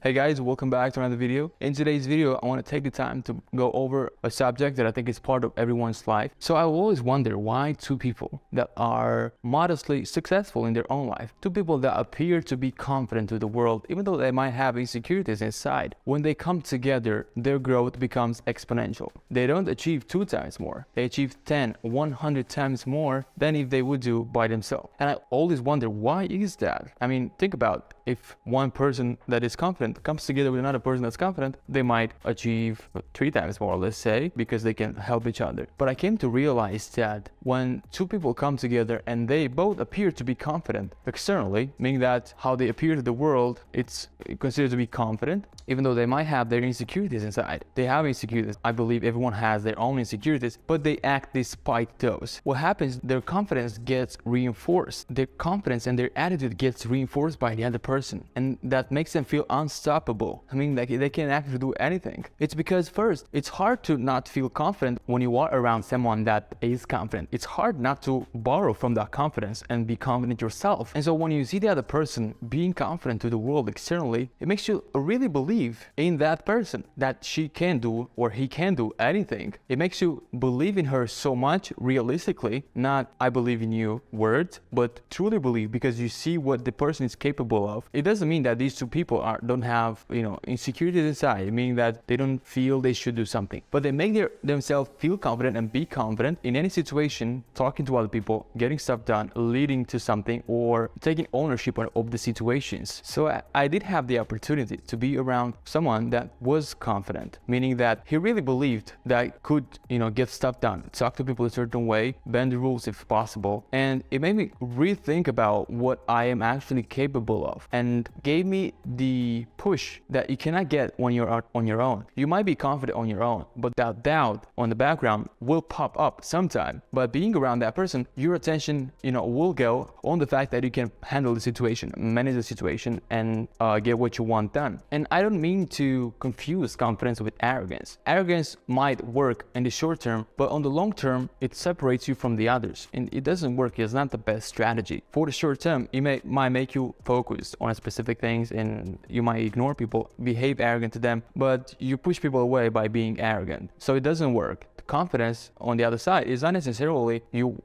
Hey guys, welcome back to another video. In today's video, I want to take the time to go over a subject that I think is part of everyone's life. So I always wonder why two people that are modestly successful in their own life, two people that appear to be confident to the world, even though they might have insecurities inside, when they come together, their growth becomes exponential. They don't achieve 2 times more. They achieve 10, 100 times more than if they would do by themselves. And I always wonder, why is that? I mean, think about it. If one person that is confident comes together with another person that's confident, they might achieve 3 times more, let's say, because they can help each other. But I came to realize that when two people come together and they both appear to be confident externally, meaning that how they appear to the world, it's considered to be confident, even though they might have their insecurities inside. They have insecurities. I believe everyone has their own insecurities, but they act despite those. What happens, their confidence gets reinforced. Their confidence and their attitude gets reinforced by the other person. And that makes them feel unstoppable. I mean, like they can actually do anything. It's because first, it's hard to not feel confident when you are around someone that is confident. It's hard not to borrow from that confidence and be confident yourself. And so when you see the other person being confident to the world externally, it makes you really believe in that person, that she can do or he can do anything. It makes you believe in her so much realistically, not I believe in you words, but truly believe because you see what the person is capable of. It doesn't mean that these two people don't have, insecurities inside, meaning that they don't feel they should do something. But they make themselves feel confident and be confident in any situation, talking to other people, getting stuff done, leading to something, or taking ownership of the situations. So I did have the opportunity to be around someone that was confident, meaning that he really believed that I could, get stuff done, talk to people a certain way, bend the rules if possible. And it made me rethink about what I am actually capable of, and gave me the push that you cannot get when you're out on your own. You might be confident on your own, but that doubt on the background will pop up sometime. But being around that person, your attention, will go on the fact that you can handle the situation, manage the situation, and get what you want done. And I don't mean to confuse confidence with arrogance. Arrogance might work in the short term, but on the long term, it separates you from the others. And it doesn't work. It's not the best strategy. For the short term, it might make you focused on specific things and you might ignore people, behave arrogant to them, but you push people away by being arrogant. So it doesn't work. Confidence on the other side is not necessarily you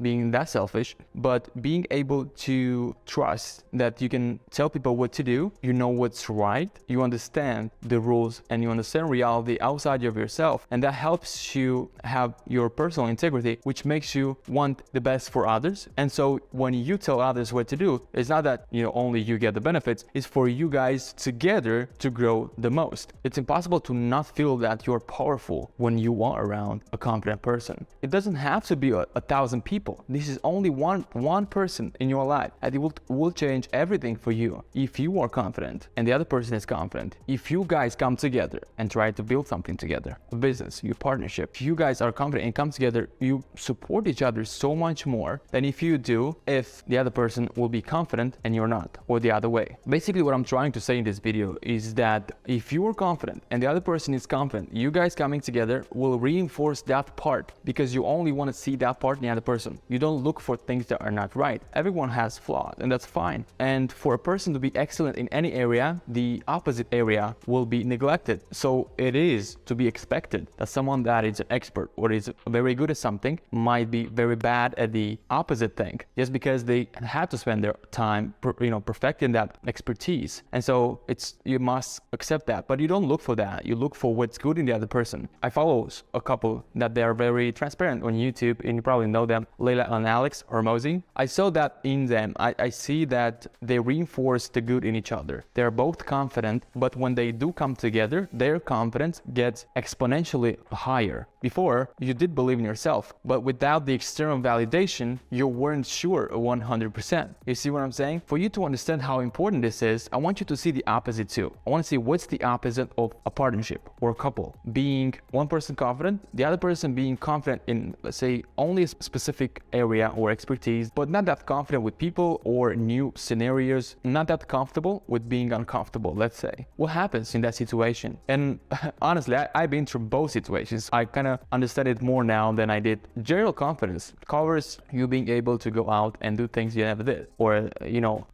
being that selfish, but being able to trust that you can tell people what to do, you know what's right, you understand the rules, and you understand reality outside of yourself, and that helps you have your personal integrity, which makes you want the best for others. And so when you tell others what to do, it's not that only you get the benefits, it's for you guys together to grow the most. It's impossible to not feel that you're powerful when you are around a confident person. It doesn't have to be 1,000 people. This is only one person in your life, and it will change everything for you if you are confident and the other person is confident. If you guys come together and try to build something together, a business, your partnership, if you guys are confident and come together, you support each other so much more than if you do if the other person will be confident and you're not, or the other way. Basically, what I'm trying to say in this video is that if you are confident and the other person is confident, you guys coming together will reinforce that part because you only want to see that part in the other person. You don't look for things that are not right. Everyone has flaws, and that's fine. And for a person to be excellent in any area, the opposite area will be neglected. So it is to be expected that someone that is an expert or is very good at something might be very bad at the opposite thing, just because they had to spend their time perfecting that expertise. And so you must accept that, but you don't look for that. You look for what's good in the other person. I follow a couple that they are very transparent on YouTube, and you probably know them, Layla and Alex Hormozy. I saw that in them. I see that they reinforce the good in each other. They're both confident, but when they do come together, their confidence gets exponentially higher. Before, you did believe in yourself, but without the external validation, you weren't sure 100%. You see what I'm saying? For you to understand how important this is, I want you to see the opposite too. I want to see what's the opposite of a partnership or a couple. Being one person confident, the other person being confident in, let's say, only a specific area or expertise, but not that confident with people or new scenarios, not that comfortable with being uncomfortable, let's say. What happens in that situation? And honestly, I've been through both situations. I kind of understand it more now than I did. General confidence covers you being able to go out and do things you never did, or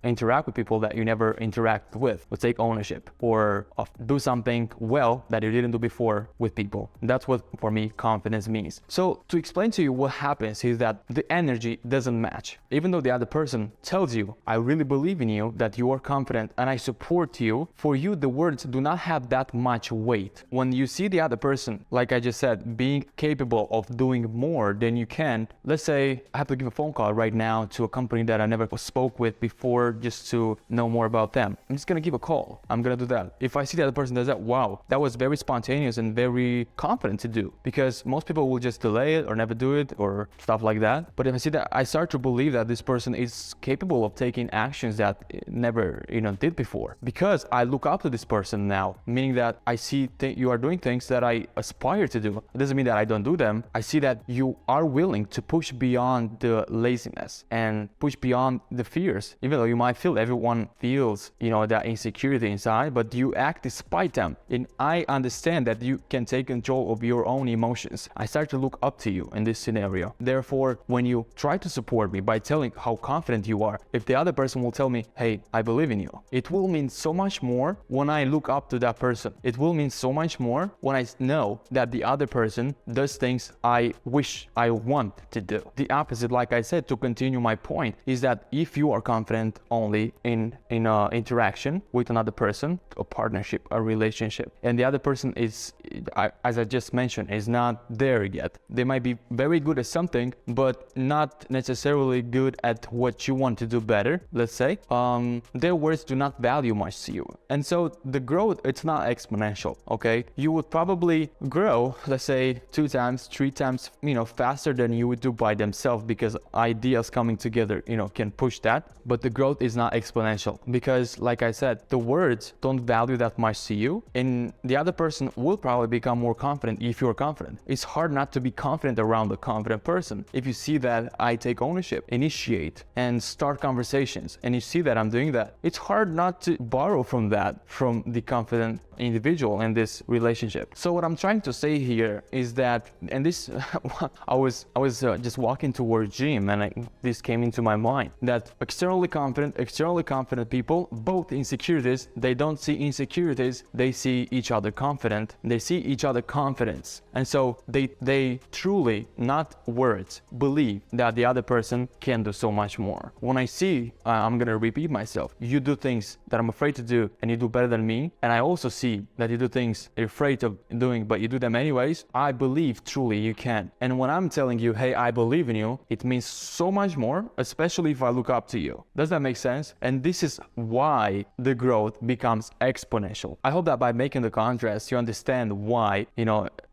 interact with with people that you never interact with, or take ownership, or do something well that you didn't do before with people. That's what, for me, confidence means. So to explain to you what happens is that the energy doesn't match. Even though the other person tells you, I really believe in you, that you are confident and I support you, for you the words do not have that much weight. When you see the other person, like I just said, being capable of doing more than you can, let's say I have to give a phone call right now to a company that I never spoke with before just to know more about them. I'm just gonna give a call. I'm gonna do that. If I see the other person does that, wow, that was very spontaneous and very confident to do, because most people will just delay it or never do it or stuff like that. But if I see that, I start to believe that this person is capable of taking actions that never, did before, because I look up to this person now, meaning that I see you are doing things that I aspire to do. It doesn't mean that I don't do them. I see that you are willing to push beyond the laziness and push beyond the fears, even though you might feel, everyone feels, that insecurity inside, but you act despite them. And I understand that you can take control of your own emotions. I start to look up to you in this scenario. Therefore, when you try to support me by telling how confident you are, if the other person will tell me, hey, I believe in you, it will mean so much more when I look up to that person. It will mean so much more when I know that the other person does things I wish I want to do. The opposite, like I said, to continue my point, is that if you are confident only in interaction with another person, a partnership, a relationship, and the other person is, as I just mentioned, is not there yet. They might be very good at something, but not necessarily good at what you want to do better, let's say. Their words do not value much to you. And so the growth, it's not exponential, okay? You would probably grow, let's say 2 times, 3 times, faster than you would do by themselves, because ideas coming together, can push that. But the growth is not exponential, because like I said, the words don't value that much to you, and the other person will probably become more confident if you're confident. It's hard not to be confident around a confident person. If you see that I take ownership, initiate, and start conversations, and you see that I'm doing that, it's hard not to borrow from that, from the confident individual in this relationship. So what I'm trying to say here is that, and this, I was just walking towards gym, and this came into my mind, that externally confident people, both insecurities, they don't see insecurities, they see each other confident, they see each other confidence, and so they truly, not words, believe that the other person can do so much more. When I see, I'm gonna repeat myself, you do things that I'm afraid to do and you do better than me, and I also see that you do things you're afraid of doing but you do them anyways, I believe truly you can. And when I'm telling you, hey, I believe in you, it means so much more, especially if I look up to you. Does that make sense? And this is why the growth becomes exponential. I hope that by making the contrast, you understand why,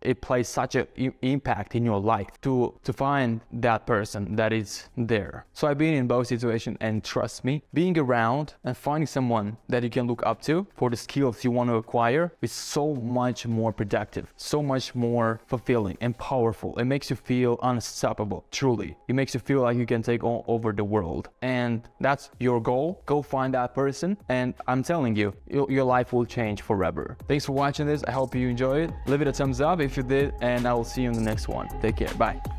it plays such an impact in your life to find that person that is there. So I've been in both situations, and trust me, being around and finding someone that you can look up to for the skills you want to acquire is so much more productive, so much more fulfilling and powerful. It makes you feel unstoppable, truly. It makes you feel like you can take over the world. And that's your goal. Go find that person, and I'm telling you, your life will change forever. Thanks for watching this. I hope you enjoy it. Leave it a thumbs up if you did, and I will see you in the next one. Take care. Bye.